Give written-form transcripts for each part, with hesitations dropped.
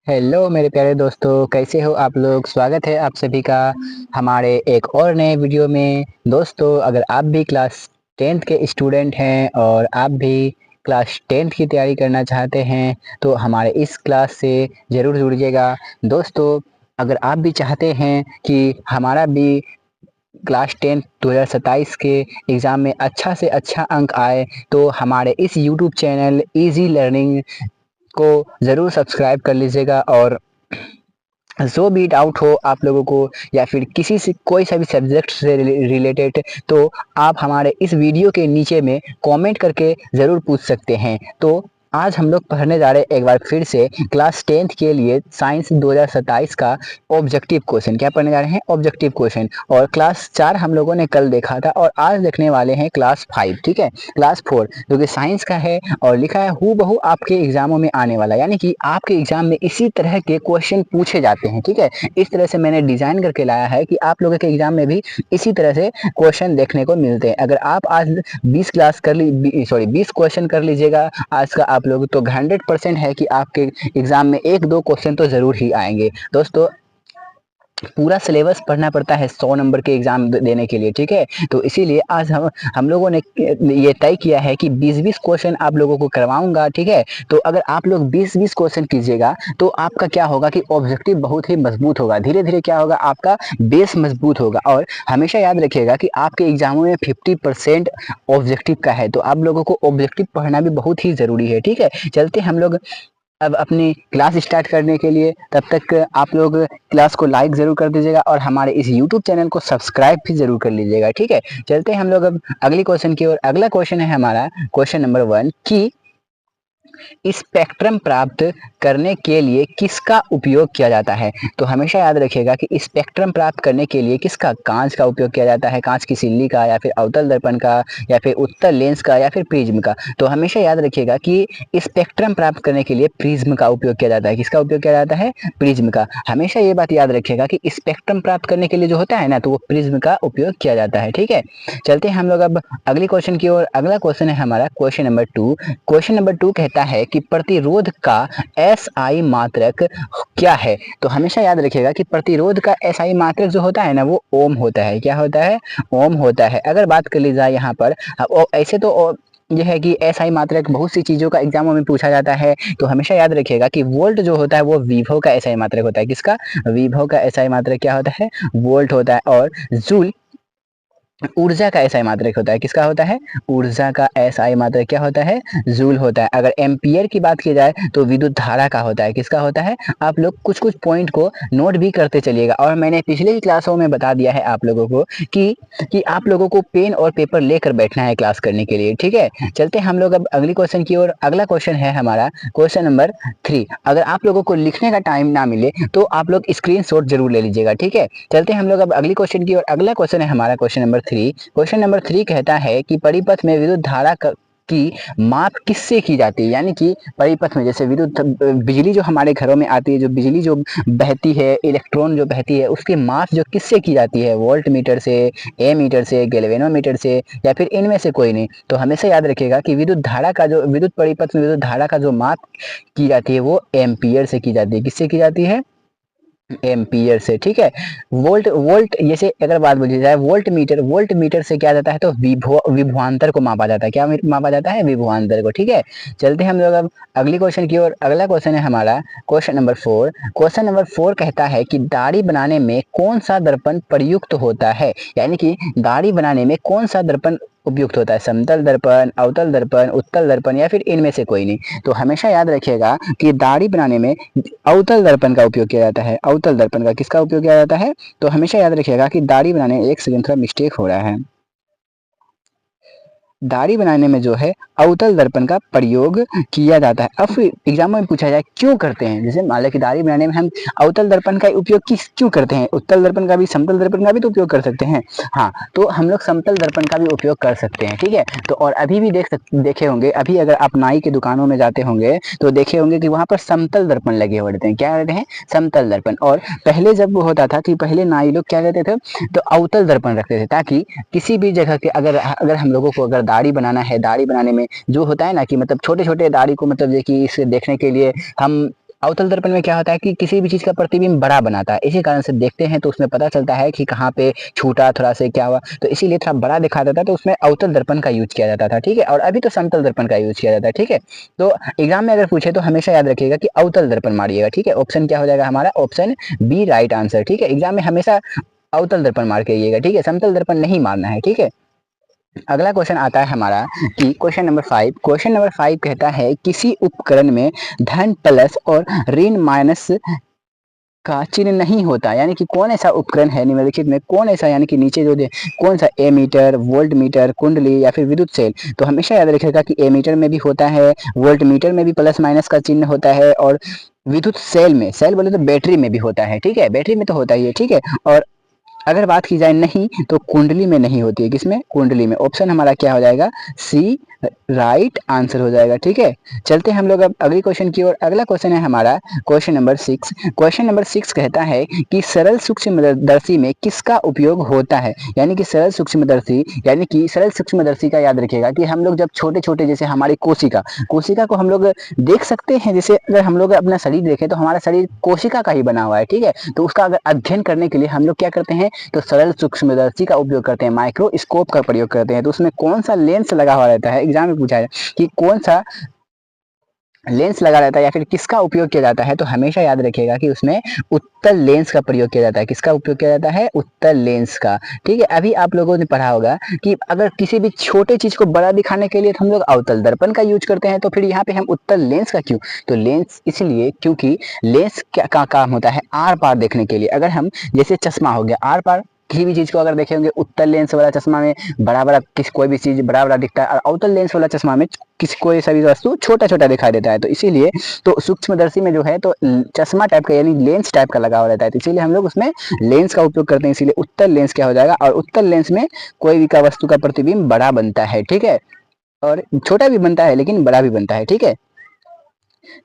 Hello मेरे प्यारे दोस्तों, कैसे हो आप लोग। स्वागत है आप सभी का हमारे एक और नए वीडियो में। दोस्तों, अगर आप भी क्लास 10th के स्टूडेंट हैं और आप भी क्लास 10th की तैयारी करना चाहते हैं तो हमारे इस क्लास से ज़रूर जुड़िएगा। दोस्तों, अगर आप भी चाहते हैं कि हमारा भी क्लास 10th 2027 के एग्ज़ाम में अच्छा से अच्छा अंक आए तो हमारे इस यूट्यूब चैनल इजी लर्निंग को ज़रूर सब्सक्राइब कर लीजिएगा। और जो भी डाउट हो आप लोगों को या फिर किसी से कोई सा भी सब्जेक्ट से रिलेटेड, तो आप हमारे इस वीडियो के नीचे में कमेंट करके ज़रूर पूछ सकते हैं। तो आज हम लोग पढ़ने जा रहे हैं एक बार फिर से क्लास 10th के लिए साइंस 2027 का ऑब्जेक्टिव क्वेश्चन। क्या पढ़ने जा रहे हैं? Objective question. और क्लास 4 हम लोगों ने कल देखा था और आज देखने वाले हैं क्लास 5। ठीक है, क्लास 4 जो कि साइंस का है और लिखा है हूबहू आपके एग्जामों में आने वाला, यानी कि आपके एग्जाम में इसी तरह के क्वेश्चन पूछे जाते हैं। ठीक है, इस तरह से मैंने डिजाइन करके लाया है कि आप लोगों के एग्जाम में भी इसी तरह से क्वेश्चन देखने को मिलते हैं। अगर आप आज 20 क्लास कर ली सॉरी 20 क्वेश्चन कर लीजिएगा आज का आप लोग, तो 100% है कि आपके एग्जाम में एक दो क्वेश्चन तो जरूर ही आएंगे। दोस्तों, पूरा सिलेबस पढ़ना पड़ता है 100 नंबर के एग्जाम देने के लिए। ठीक है, तो इसीलिए आज हम लोगों ने ये तय किया है कि 20-20 क्वेश्चन आप लोगों को करवाऊंगा। ठीक है, तो अगर आप लोग 20-20 क्वेश्चन कीजिएगा तो आपका क्या होगा कि ऑब्जेक्टिव बहुत ही मजबूत होगा। धीरे धीरे क्या होगा, आपका बेस मजबूत होगा। और हमेशा याद रखिएगा कि आपके एग्जामों में 50% ऑब्जेक्टिव का है, तो आप लोगों को ऑब्जेक्टिव पढ़ना भी बहुत ही जरूरी है। ठीक है, चलते हम लोग अब अपनी क्लास स्टार्ट करने के लिए। तब तक आप लोग क्लास को लाइक ज़रूर कर दीजिएगा और हमारे इस यूट्यूब चैनल को सब्सक्राइब भी ज़रूर कर लीजिएगा। ठीक है, चलते हैं हम लोग अब अगली क्वेश्चन की ओर। अगला क्वेश्चन है हमारा क्वेश्चन नंबर 1 कि स्पेक्ट्रम प्राप्त करने के लिए किसका उपयोग किया जाता है। तो हमेशा याद रखिएगा कि स्पेक्ट्रम प्राप्त करने के लिए किसका, कांच का उपयोग किया जाता है, कांच की सिल्ली का या फिर अवतल दर्पण का या फिर उत्तल लेंस का या फिर प्रिज्म का। तो हमेशा याद रखिएगा कि स्पेक्ट्रम प्राप्त करने के लिए प्रिज्म का उपयोग किया जाता है। किसका उपयोग किया जाता है? प्रिज्म का। हमेशा ये बात याद रखिएगा कि स्पेक्ट्रम प्राप्त करने के लिए जो होता है ना, तो वो प्रिज्म का उपयोग किया जाता है। ठीक है, चलते हैं हम लोग अब अगली क्वेश्चन की ओर। अगला क्वेश्चन है हमारा क्वेश्चन नंबर 2। क्वेश्चन नंबर 2 कहता है कि प्रतिरोध का एसआई मात्रक क्या है। तो हमेशा याद रखिएगा कि प्रतिरोध का एसआई मात्रक जो होता है ना, वो ओम होता है। क्या होता है? ओम होता है। अगर बात कर ली जाए यहाँ पर, ऐसे तो यह है कि एसआई मात्रक बहुत सी चीजों का एग्जामों में पूछा जाता है। तो हमेशा याद रखिएगा कि वोल्ट जो होता है वो विभव का एसआई मात्रक होता है। किसका? विभव का एसआई मात्रक क्या होता है? वोल्ट होता है। और जूल ऊर्जा का एसआई मात्रक होता है। किसका होता है? ऊर्जा का एसआई मात्रक क्या होता है? जूल होता है। अगर एम्पियर की बात की जाए तो विद्युत धारा का होता है। किसका होता है? आप लोग कुछ कुछ पॉइंट को नोट भी करते चलिएगा। और मैंने पिछले ही क्लासों में बता दिया है आप लोगों को कि आप लोगों को पेन और पेपर लेकर बैठना है क्लास करने के लिए। ठीक है, चलते हम लोग अब अगली क्वेश्चन की ओर। अगला क्वेश्चन है हमारा क्वेश्चन नंबर 3। अगर आप लोगों को लिखने का टाइम ना मिले तो आप लोग स्क्रीनशॉट जरूर ले लीजिएगा। ठीक है, चलते हम लोग अब अगली क्वेश्चन की ओर। अगला क्वेश्चन है हमारा क्वेश्चन नंबर 3। क्वेश्चन नंबर 3 कहता है कि परिपथ में विद्युत धारा की माप किससे की जाती है। यानी कि परिपथ में जैसे विद्युत बिजली जो हमारे घरों में आती है, जो बिजली जो बहती है, इलेक्ट्रॉन जो बहती है, उसकी माप जो किससे की जाती है? वोल्ट मीटर से, ए मीटर से, गैल्वेनोमीटर से, या फिर इनमें से कोई नहीं। तो हमेशा याद रखिएगा कि विद्युत धारा का जो विद्युत परिपथ में विद्युत धारा का जो माप की जाती है वो एम्पियर से की जाती है। किससे की जाती है? एम्पियर से। ठीक है, वोल्ट वोल्ट जैसे अगर बात बोली जाए वोल्ट मीटर से क्या जाता है, तो विभवांतर को मापा जाता है। क्या मापा जाता है? विभवांतर को। ठीक है, चलते हैं हम लोग अब अगली क्वेश्चन की ओर। अगला क्वेश्चन है हमारा क्वेश्चन नंबर 4। क्वेश्चन नंबर 4 कहता है कि दाढ़ी बनाने में कौन सा दर्पण प्रयुक्त होता है। यानी कि दाढ़ी बनाने में कौन सा दर्पण उपयुक्त होता है? समतल दर्पण, अवतल दर्पण, उत्तल दर्पण, या फिर इनमें से कोई नहीं। तो हमेशा याद रखिएगा कि दाढ़ी बनाने में अवतल दर्पण का उपयोग किया जाता है। अवतल दर्पण का किसका उपयोग किया जाता है? तो हमेशा याद रखिएगा कि दाढ़ी बनाने में, एक सेकंड थोड़ा मिस्टेक हो रहा है, दाढ़ी बनाने में जो है अवतल दर्पण का प्रयोग किया जाता है। अब फिर एग्जाम में पूछा जाए क्यों करते हैं, जैसे मान लो कि दाढ़ी बनाने में हम अवतल दर्पण का उपयोग क्यों करते हैं, उत्तल दर्पण का भी, समतल दर्पण का भी तो उपयोग कर सकते हैं। हाँ, तो हम लोग समतल दर्पण का भी उपयोग कर सकते हैं। ठीक है, तो और अभी भी देखे होंगे, अभी अगर आप नाई की दुकानों में जाते होंगे तो देखे होंगे कि वहां पर समतल दर्पण लगे हुए रहते हैं। क्या रहते हैं? समतल दर्पण। और पहले जब वो होता था कि पहले नाई लोग क्या रहते थे, तो अवतल दर्पण रखते थे, ताकि किसी भी जगह के अगर अगर हम लोगों को अगर दाढ़ी बनाना है, दाढ़ी बनाने में जो होता है ना कि मतलब छोटे छोटे दाढ़ी को मतलब कि इसे देखने के लिए हम अवतल दर्पण में क्या होता है कि किसी भी चीज का प्रतिबिंब बड़ा बनाता है, इसी कारण से देखते हैं तो उसमें पता चलता है कि कहाँ पे छूटा, थोड़ा से क्या हुआ, तो इसीलिए थोड़ा बड़ा दिखा देता है, तो उसमें अवतल दर्पण का यूज किया जाता था। ठीक है, और अभी तो समतल दर्पण का यूज किया जाता है। ठीक है, तो एग्जाम में अगर पूछे तो हमेशा याद रखिएगा कि अवतल दर्पण मारिएगा। ठीक है, ऑप्शन क्या हो जाएगा हमारा, ऑप्शन बी राइट आंसर। ठीक है, एग्जाम में हमेशा अवतल दर्पण मार के आइएगा। ठीक है, समतल दर्पण नहीं मारना है। ठीक है, अगला क्वेश्चन आता है हमारा कि क्वेश्चन नंबर 5 कहता है किसी उपकरण में धन प्लस और ऋण माइनस का चिन्ह नहीं होता, यानी कि कौन ऐसा उपकरण है निम्नलिखित में, कौन ऐसा, यानी कि नीचे जो दे कौन सा, एमीटर, वोल्ट मीटर, कुंडली या फिर विद्युत सेल। तो हमेशा याद रखिएगा कि एमीटर में भी होता है, वोल्ट मीटर में भी प्लस माइनस का चिन्ह होता है, और विद्युत सेल में, सेल बोले तो बैटरी में भी होता है। ठीक है, बैटरी में तो होता ही है। ठीक है, और अगर बात की जाए नहीं तो कुंडली में नहीं होती है। किसमें, कुंडली में। ऑप्शन हमारा क्या हो जाएगा, सी राइट आंसर हो जाएगा। ठीक है, चलते हैं हम लोग अब अगले क्वेश्चन की ओर। अगला क्वेश्चन है हमारा क्वेश्चन नंबर 6 कहता है कि सरल सूक्ष्मदर्शी में किसका उपयोग होता है, यानी कि सरल सूक्ष्मदर्शी का याद रखिएगा कि हम लोग जब छोटे छोटे, जैसे हमारी कोशिका को हम लोग देख सकते हैं, जैसे अगर हम लोग अपना शरीर देखें तो हमारा शरीर कोशिका का ही बना हुआ है। ठीक है, तो उसका अगर अध्ययन करने के लिए हम लोग क्या करते हैं, तो सरल सूक्ष्मदर्शी का उपयोग करते हैं, माइक्रोस्कोप का प्रयोग करते हैं। तो उसमें कौन सा लेंस लगा हुआ रहता है, एग्जाम में पूछा है कि कौन सा लेंस लगा रहता है या फिर किसका उपयोग किया जाता है, तो हमेशा याद रखिएगा कि उसमें उत्तल लेंस का प्रयोग किया जाता है। किसका उपयोग किया जाता है, उत्तल लेंस का। ठीक है, अभी आप लोगों ने पढ़ा होगा कि अगर किसी भी छोटे चीज को बड़ा दिखाने के लिए हम लोग अवतल दर्पण का यूज करते हैं, तो फिर यहाँ पे हम उत्तल लेंस का क्यों, तो लेंस इसलिए क्योंकि लेंस का काम होता है आर पार देखने के लिए। अगर हम, जैसे चश्मा हो गया, आर पार किसी भी चीज को अगर देखेंगे, उत्तल लेंस वाला चश्मा में बड़ा बड़ा कोई भी चीज बड़ा बड़ा दिखता है, और अवतल लेंस वाला चश्मा में किसी कोई सा भी वस्तु छोटा छोटा दिखाई देता है। तो इसीलिए तो सूक्ष्मदर्शी में जो है तो चश्मा टाइप का, यानी लेंस टाइप का लगा हुआ रहता है, तो इसीलिए हम लोग उसमें लेंस का उपयोग करते हैं। इसीलिए उत्तल लेंस क्या हो जाएगा, और उत्तल लेंस में कोई भी का वस्तु का प्रतिबिंब बड़ा बनता है। ठीक है, और छोटा भी बनता है लेकिन बड़ा भी बनता है। ठीक है,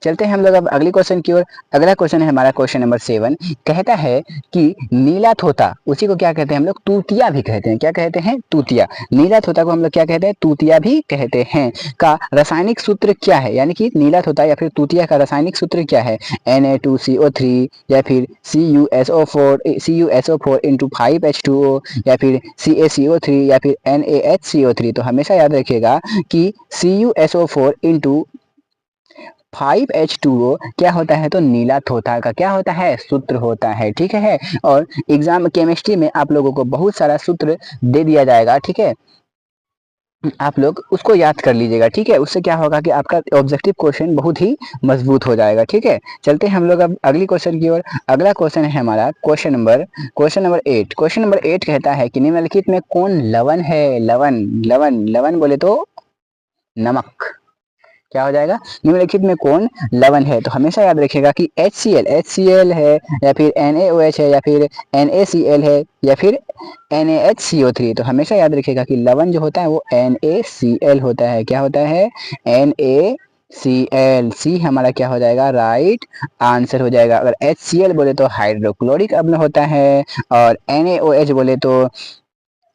चलते हैं हम लोग अब अगले क्वेश्चन की ओर। अगला क्वेश्चन है हमारा क्वेश्चन नंबर 7, कहता है कि नीला तोता, उसी को क्या कहते हैं हम लोग, तूतिया भी कहते हैं। क्या कहते हैं, तूतिया। नीला तोता को हम लोग क्या कहते हैं, तूतिया भी कहते हैं। का रासायनिक सूत्र क्या है, यानी कि नीला तोता या फिर तूतिया का रासायनिक सूत्र क्या है, Na2CO3 या फिर CuSO4 इंटू 5H2O या फिर CaCO3 या फिर NaHCO3। तो हमेशा याद रखिएगा कि CuSO4 इंटू 5H2O क्या होता है, तो नीला तोता का क्या होता है, सूत्र होता है। ठीक है, और एग्जाम केमिस्ट्री में आप लोगों को बहुत सारा सूत्र दे दिया जाएगा। ठीक है, आप लोग उसको याद कर लीजिएगा। ठीक है, उससे क्या होगा कि आपका ऑब्जेक्टिव क्वेश्चन बहुत ही मजबूत हो जाएगा। ठीक है, चलते हैं हम लोग अब अगली क्वेश्चन की ओर। अगला क्वेश्चन है हमारा क्वेश्चन नंबर 8 कहता है कि निम्नलिखित में कौन लवण है, लवण लवण लवण बोले तो नमक। क्या हो जाएगा, निम्नलिखित में कौन लवण है, तो हमेशा याद रखिएगा कि HCl है या फिर NaOH है या फिर NaCl है या फिर NaHCO3। तो हमेशा याद रखिएगा कि लवण जो होता है वो NaCl होता है। क्या होता है, NaCl। सी हमारा क्या हो जाएगा, राइट आंसर हो जाएगा। अगर HCl बोले तो हाइड्रोक्लोरिक अम्ल होता है, और NaOH बोले तो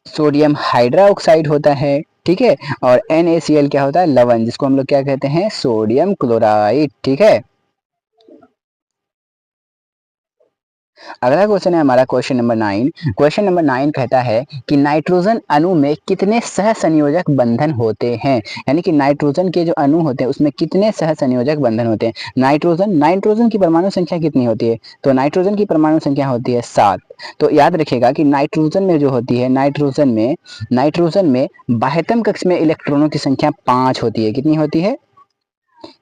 सोडियम हाइड्रोक्साइड होता है। ठीक है, और NaCl क्या होता है, लवण, जिसको हम लोग क्या कहते हैं, सोडियम क्लोराइड। ठीक है, अगला क्वेश्चन है हमारा क्वेश्चन नंबर 9 कहता है कि नाइट्रोजन अणु में कितने सहसंयोजक बंधन होते हैं, यानी कि नाइट्रोजन के जो अणु होते हैं उसमें कितने सहसंयोजक बंधन होते हैं। नाइट्रोजन की परमाणु संख्या कितनी होती है, तो नाइट्रोजन की परमाणु संख्या होती है 7। तो याद रखिएगा कि नाइट्रोजन में जो होती है, नाइट्रोजन में बाह्यतम कक्ष में इलेक्ट्रॉनों की संख्या 5 होती है। कितनी होती है,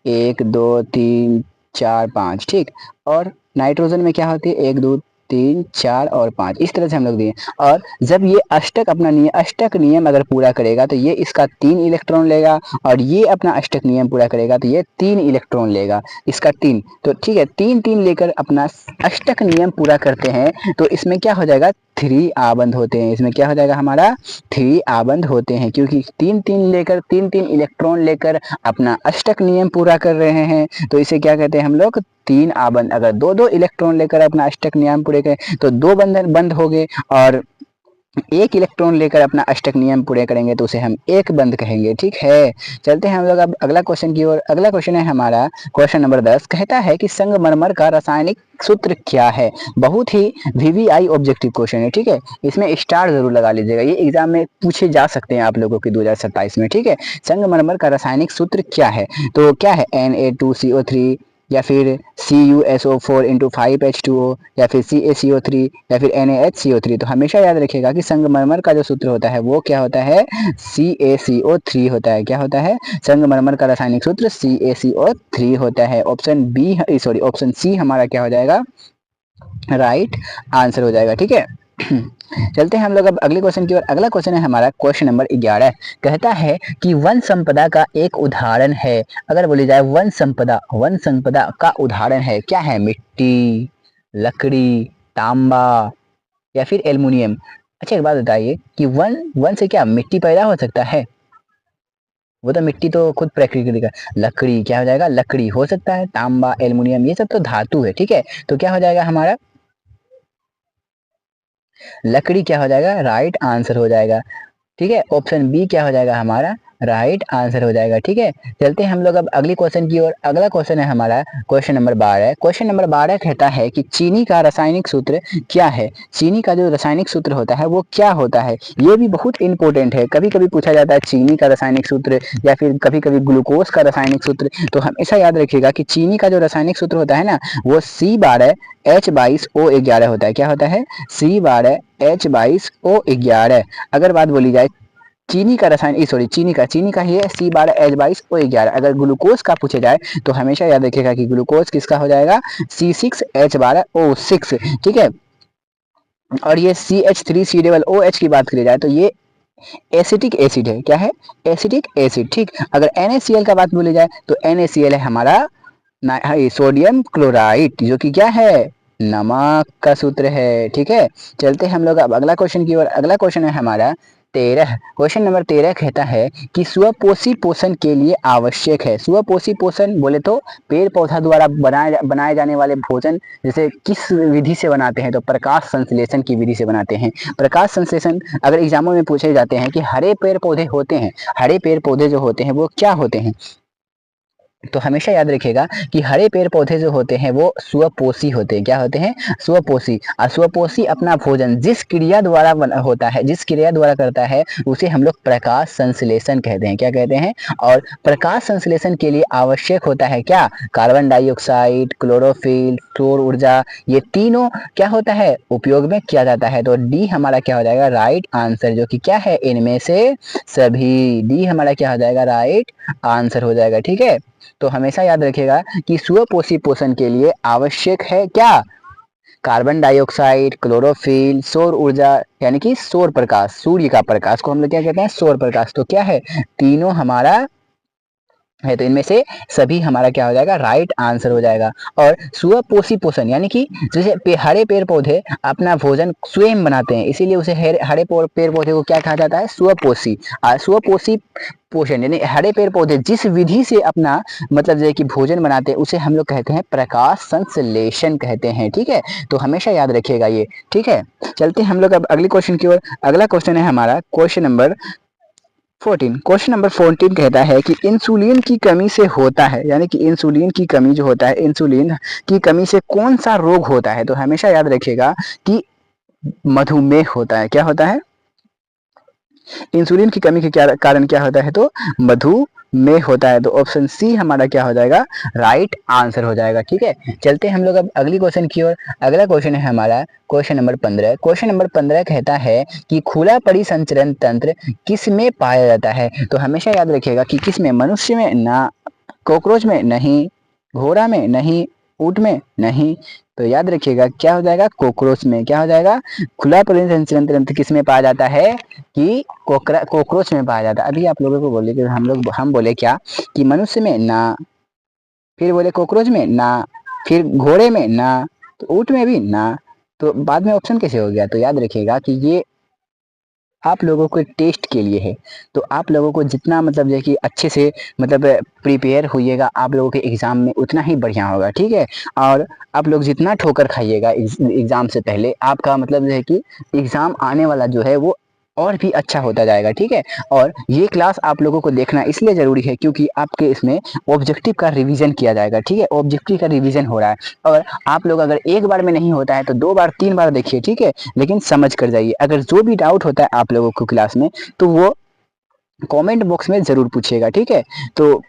1 2 3 4 5। ठीक, और नाइट्रोजन में क्या होती है, 1 2 3 4 और 5, इस तरह से हम लोग दिए। और जब ये अष्टक नियम अगर पूरा करेगा तो ये इसका 3 इलेक्ट्रॉन लेगा, और ये अपना अष्टक नियम पूरा करेगा तो ये 3 इलेक्ट्रॉन लेगा, इसका 3। तो ठीक है, 3 3 लेकर अपना अष्टक नियम पूरा करते हैं, तो इसमें क्या हो जाएगा, 3 आबंध होते हैं। इसमें क्या हो जाएगा हमारा, 3 आबंध होते हैं, क्योंकि 3 3 इलेक्ट्रॉन लेकर अपना अष्टक नियम पूरा कर रहे हैं। तो इसे क्या कहते हैं हम लोग, 3 आबंध। अगर 2 2 इलेक्ट्रॉन लेकर अपना अष्टक नियम पूरे करें तो 2 बंधन बंद हो गए, और एक इलेक्ट्रॉन लेकर अपना अष्टक नियम पूरे करेंगे तो उसे हम एक बंध कहेंगे। ठीक है, चलते हैं हम लोग अब अगला क्वेश्चन की ओर। अगला क्वेश्चन है हमारा क्वेश्चन नंबर 10, कहता है कि संगमरमर का रासायनिक सूत्र क्या है। बहुत ही वीवीआई ऑब्जेक्टिव क्वेश्चन है। ठीक है, इसमें स्टार जरूर लगा लीजिएगा, ये एग्जाम में पूछे जा सकते हैं आप लोगों की 2027 में। ठीक है, संगमरमर का रासायनिक सूत्र क्या है, तो क्या है Na2CO3, या फिर CuSO4 × 5H2O, या फिर CaCO3, या फिर NaHCO3। तो हमेशा याद रखिएगा कि संगमरमर का जो सूत्र होता है वो क्या होता है, CaCO3 होता है। क्या होता है, संगमरमर का रासायनिक सूत्र CaCO3 होता है। Option B sorry option C हमारा क्या हो जाएगा, राइट आंसर हो जाएगा। ठीक है, चलते हैं हम लोग अब अगले क्वेश्चन की ओर। अगला क्वेश्चन है हमारा क्वेश्चन नंबर 11, कहता है कि वन संपदा का एक उदाहरण है। अगर बोली जाए वन संपदा का उदाहरण है, क्या है, मिट्टी, लकड़ी, तांबा, या फिर एल्युमिनियम। अच्छा एक बात बताइए कि वन वन से क्या मिट्टी पैदा हो सकता है, वो तो मिट्टी तो खुद प्रकृति का। लकड़ी क्या हो जाएगा, लकड़ी हो सकता है, तांबा, एल्युमिनियम ये सब तो धातु है। ठीक है, तो क्या हो जाएगा हमारा, लकड़ी क्या हो जाएगा, राइट आंसर हो जाएगा। ठीक है, ऑप्शन बी क्या हो जाएगा हमारा, राइट आंसर हो जाएगा। ठीक है, चलते हैं हम लोग अब अगली क्वेश्चन की ओर। अगला क्वेश्चन है हमारा क्वेश्चन नंबर 12। क्वेश्चन नंबर 12 कहता है कि चीनी का रासायनिक सूत्र क्या है। चीनी का जो रासायनिक सूत्र होता है वो क्या होता है, ये भी बहुत इंपॉर्टेंट है। कभी कभी पूछा जाता है चीनी का रासायनिक सूत्र, या फिर कभी कभी ग्लूकोज का रासायनिक सूत्र। तो हमेशा याद रखिएगा कि चीनी का जो रासायनिक सूत्र होता है ना, वो C12H22O11 होता है। क्या होता है, C12H22O11। अगर बात बोली जाए चीनी का रसायन चीनी का ही है C12H22O11। अगर ग्लूकोज का पूछे जाए तो हमेशा याद रखिएगा कि ग्लूकोज किसका हो जाएगा, C6H12O6। ठीक है, और ये CH3COOH की बात करी जाए तो ये एसिटिक एसिड है। क्या है, एसिटिक एसिड। ठीक, अगर NaCl का बात बोली जाए तो NaCl है हमारा सोडियम क्लोराइड, जो कि क्या है, नमक का सूत्र है। ठीक है, चलते हैं हम लोग अब अगला क्वेश्चन की ओर। अगला क्वेश्चन है हमारा 13। क्वेश्चन नंबर 13 कहता है कि स्वपोषी पोषण के लिए आवश्यक है। स्वपोषी पोषण बोले तो पेड़ पौधा द्वारा बनाए जाने वाले भोजन, जैसे किस विधि से बनाते हैं, तो प्रकाश संश्लेषण की विधि से बनाते हैं। प्रकाश संश्लेषण अगर एग्जामों में पूछे जाते हैं कि हरे पेड़ पौधे होते हैं, हरे पेड़ पौधे जो होते हैं वो क्या होते हैं, तो हमेशा याद रखिएगा कि हरे पेड़ पौधे जो होते हैं वो स्वपोषी होते हैं। क्या होते हैं, स्वपोषी। और स्वपोषी अपना भोजन जिस क्रिया द्वारा होता है, जिस क्रिया द्वारा करता है, उसे हम लोग प्रकाश संश्लेषण कहते हैं। क्या कहते हैं, और प्रकाश संश्लेषण के लिए आवश्यक होता है क्या, कार्बन डाइऑक्साइड, क्लोरोफिल, सौर ऊर्जा, ये तीनों क्या होता है, उपयोग में किया जाता है। तो डी हमारा क्या हो जाएगा, राइट आंसर, जो कि क्या है, इनमें से सभी। डी हमारा क्या हो जाएगा, राइट आंसर हो जाएगा। ठीक है, तो हमेशा याद रखिएगा कि स्वपोषी पोषण के लिए आवश्यक है क्या, कार्बन डाइऑक्साइड, क्लोरोफिल, सौर ऊर्जा, यानी कि सौर प्रकाश, सूर्य का प्रकाश को हम लोग क्या कहते हैं, सौर प्रकाश। तो क्या है, तीनों हमारा है, तो इनमें से सभी हमारा क्या हो जाएगा, राइट आंसर हो जाएगा। और स्वपोषी पोषण यानी कि जैसे हरे पेड़ पौधे अपना भोजन स्वयं बनाते हैं, इसीलिए उसे हरे पेड़ पौधे को क्या कहा जाता है, स्वपोषी। और स्वपोषी पोषण यानी हरे पेड़ पौधे जिस विधि से अपना मतलब जैसे कि भोजन बनाते हैं, उसे हम लोग कहते हैं प्रकाश संश्लेषण कहते हैं। ठीक है, तो हमेशा याद रखिएगा ये। ठीक है, चलते हैं हम लोग अब अगले क्वेश्चन की ओर। अगला क्वेश्चन है हमारा क्वेश्चन नंबर 14। क्वेश्चन नंबर 14 कहता है कि इंसुलिन की कमी से होता है, यानी कि इंसुलिन की कमी जो होता है, इंसुलिन की कमी से कौन सा रोग होता है। तो हमेशा याद रखिएगा कि मधुमेह होता है। क्या होता है, इंसुलिन की कमी के कारण क्या होता है, तो मधुमेह होता है। तो ऑप्शन सी हमारा क्या हो जाएगा, राइट आंसर हो जाएगा। ठीक है, चलते हैं हम लोग अब अगली क्वेश्चन की ओर। अगला क्वेश्चन है हमारा क्वेश्चन नंबर 15। क्वेश्चन नंबर 15 कहता है कि खुला परिसंचरण तंत्र किस में पाया जाता है। तो हमेशा याद रखिएगा कि किस में, मनुष्य में ना, कॉकरोच में नहीं, घोड़ा में नहीं, ऊंट में नहीं। तो याद रखिएगा क्या हो जाएगा, कॉकरोच में। क्या हो जाएगा, खुला परिसंचरण तंत्र किस में पाया जाता है, कि कॉकरोच में पाया जाता है। अभी आप लोगों को बोले कि हम बोले क्या कि मनुष्य में ना, फिर बोले कॉकरोच में ना, फिर घोड़े में ना, तो ऊंट में भी ना, तो बाद में ऑप्शन कैसे हो गया। तो याद रखिएगा कि ये आप लोगों को टेस्ट के लिए है। तो आप लोगों को जितना मतलब जो है कि अच्छे से मतलब प्रिपेयर होइएगा आप लोगों के एग्ज़ाम में उतना ही बढ़िया होगा, ठीक है। और आप लोग जितना ठोकर खाइएगा एग्ज़ाम से पहले आपका मतलब जो है कि एग्ज़ाम आने वाला जो है वो और भी अच्छा होता जाएगा, ठीक है। और ये क्लास आप लोगों को देखना इसलिए ज़रूरी है क्योंकि आपके इसमें ऑब्जेक्टिव का रिवीजन किया जाएगा, ठीक है। ऑब्जेक्टिव का रिवीजन हो रहा है और आप लोग अगर एक बार में नहीं होता है तो 2 बार 3 बार देखिए, ठीक है। लेकिन समझ कर जाइए। अगर जो भी डाउट होता है आप लोगों को क्लास में तो वो कमेंट बॉक्स में ज़रूर पूछिएगा, ठीक है। तो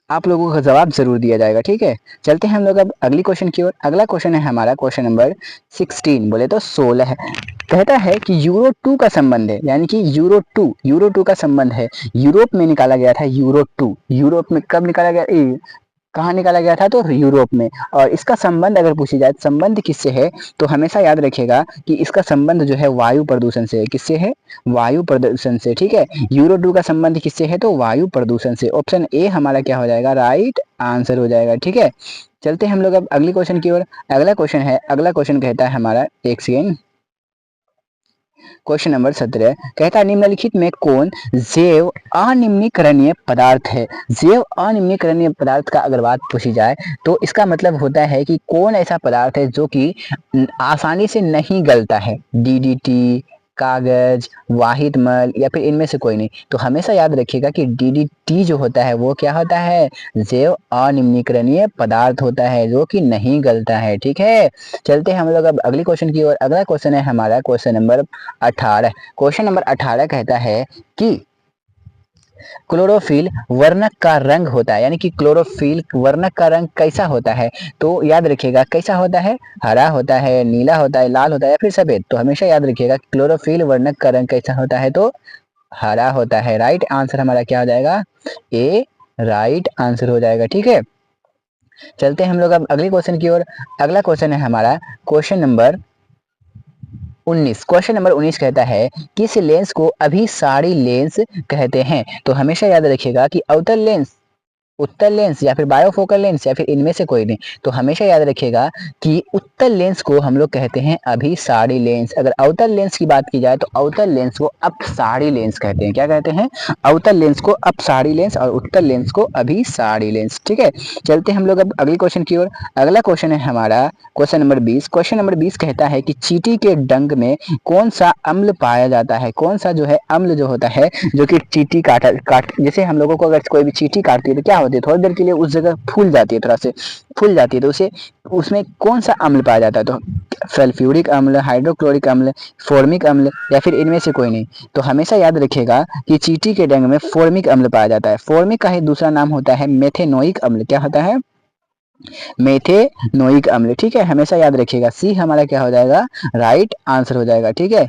आप लोगों का जवाब ज़रूर दिया जाएगा, ठीक है। चलते हैं हम लोग अब अगली क्वेश्चन की ओर। अगला क्वेश्चन है हमारा क्वेश्चन नंबर 16 बोले तो 16 है। कहता है कि यूरो 2 का संबंध है, यानी कि यूरो 2 का संबंध है यूरोप में निकाला गया था। यूरो 2 यूरोप में कब निकाला गया, कहाँ निकाला गया था, तो यूरोप में। और इसका संबंध अगर पूछी जाए संबंध किससे है तो हमेशा याद रखिएगा कि इसका संबंध जो है वायु प्रदूषण से है। किससे है, वायु प्रदूषण से, ठीक है। यूरो 2 का संबंध किससे है तो वायु प्रदूषण से। ऑप्शन ए हमारा क्या हो जाएगा, राइट आंसर हो जाएगा, ठीक है। चलते हैं हम लोग अब अगली क्वेश्चन की ओर। अगला क्वेश्चन कहता है हमारा, एक सेकेंड, क्वेश्चन नंबर 17 कहता है निम्नलिखित में कौन जैव अनिम्नीकरणीय पदार्थ है। जैव अनिम्नीकरणीय पदार्थ का अगर बात पूछी जाए तो इसका मतलब होता है कि कौन ऐसा पदार्थ है जो कि आसानी से नहीं गलता है। डीडीटी, कागज, वाहित मल या फिर इनमें से कोई नहीं। तो हमेशा याद रखिएगा कि डीडीटी जो होता है वो क्या होता है, जैव अनिम्नीकरणीय पदार्थ होता है जो कि नहीं गलता है, ठीक है। चलते हैं हम लोग अब अगली क्वेश्चन की ओर। अगला क्वेश्चन है हमारा क्वेश्चन नंबर 18। क्वेश्चन नंबर 18 कहता है कि क्लोरोफिल वर्णक का रंग होता है, यानी कि क्लोरोफिल वर्णक का रंग कैसा होता है तो याद रखिएगा कैसा होता है, हरा होता है, नीला होता है, लाल होता है या फिर सफेद। तो हमेशा याद रखिएगा क्लोरोफिल वर्णक का रंग कैसा होता है तो हरा होता है। राइट आंसर हमारा क्या हो जाएगा, ए राइट आंसर हो जाएगा, ठीक है। चलते हैं हम लोग अब अगले क्वेश्चन की ओर। अगला क्वेश्चन है हमारा क्वेश्चन नंबर 19। क्वेश्चन नंबर 19 कहता है किस लेंस को अभिसारी लेंस कहते हैं। तो हमेशा याद रखिएगा कि अवतल लेंस, उत्तल लेंस या फिर बायोफोकल लेंस या फिर इनमें से कोई नहीं। तो हमेशा याद रखिएगा कि उत्तल लेंस को हम लोग कहते हैं अभिसारी लेंस। अगर अवतल लेंस की बात की जाए तो अवतल लेंस को अपसारी लेंस कहते हैं। क्या कहते हैं, अवतल लेंस को अपसारी लेंस और उत्तल लेंस को अभिसारी लेंस, ठीक है। चलते हम लोग अब अगले क्वेश्चन की ओर। अगला क्वेश्चन है हमारा क्वेश्चन नंबर 20। क्वेश्चन नंबर 20 कहता है कि चींटी के डंक में कौन सा अम्ल पाया जाता है। कौन सा जो है अम्ल जो होता है जो कि चींटी काट जैसे हम लोगों को अगर कोई भी चींटी काटती है तो क्या होती है, थोड़ी देर के लिए उस जगह फूल जाती है, थोड़ा से फूल जाती है। तो उसे उसमें कौन सा अम्ल पाया जाता है तो सल्फ्यूरिक अम्ल, हाइड्रोक्लोरिक अम्ल, फॉर्मिक अम्ल या फिर इनमें से कोई नहीं। तो हमेशा याद रखिएगा कि चींटी के डंक में फॉर्मिक अम्ल पाया जाता है। फॉर्मिक का ही दूसरा नाम होता है मेथेनोइक अम्ल। क्या होता है, मेथेनोइक अम्ल, ठीक है। हमेशा याद रखिएगा सी हमारा क्या हो जाएगा, राइट आंसर हो जाएगा, ठीक है।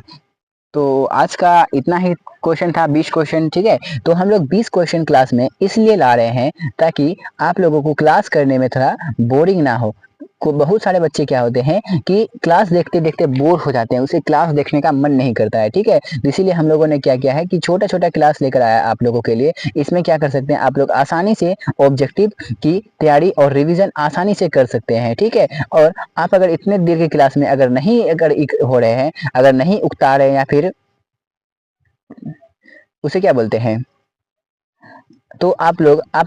तो आज का इतना ही क्वेश्चन था, 20 क्वेश्चन, ठीक है। तो हम लोग 20 क्वेश्चन क्लास में इसलिए ला रहे हैं ताकि आप लोगों को क्लास करने में थोड़ा बोरिंग ना हो। को बहुत सारे बच्चे क्या होते हैं कि क्लास देखते देखते बोर हो जाते हैं, उसे क्लास देखने का मन नहीं करता है, ठीक है। तो इसीलिए हम लोगों ने क्या किया है कि छोटा छोटा क्लास लेकर आया आप लोगों के लिए। इसमें क्या कर सकते हैं आप लोग, आसानी से ऑब्जेक्टिव की तैयारी और रिवीजन आसानी से कर सकते हैं, ठीक है। और आप अगर इतने देर की क्लास में अगर नहीं हो रहे हैं, अगर नहीं उगता रहे या फिर उसे क्या बोलते हैं, तो आप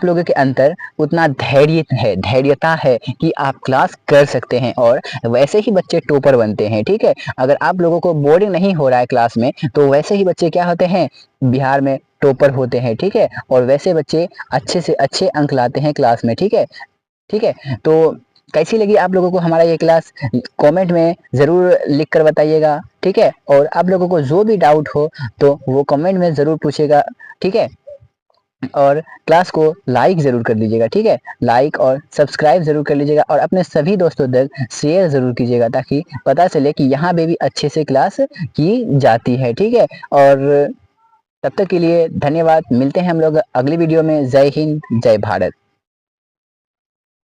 लोगों के अंदर उतना धैर्यता है कि आप क्लास कर सकते हैं और वैसे ही बच्चे टॉपर बनते हैं, ठीक है। अगर आप लोगों को बोरिंग नहीं हो रहा है क्लास में तो वैसे ही बच्चे क्या होते हैं, बिहार में टॉपर होते हैं, ठीक है। और वैसे बच्चे अच्छे से अच्छे अंक लाते हैं क्लास में, ठीक है, ठीक है। तो कैसी लगी आप लोगों को हमारा ये क्लास, कमेंट में ज़रूर लिख कर बताइएगा, ठीक है। और आप लोगों को जो भी डाउट हो तो वो कमेंट में ज़रूर पूछेगा, ठीक है। और क्लास को लाइक ज़रूर कर दीजिएगा, ठीक है। लाइक और सब्सक्राइब ज़रूर कर लीजिएगा और अपने सभी दोस्तों तक शेयर ज़रूर कीजिएगा ताकि पता चले कि यहाँ पे भी अच्छे से क्लास की जाती है, ठीक है। और तब तक के लिए धन्यवाद। मिलते हैं हम लोग अगली वीडियो में। जय हिंद, जय भारत।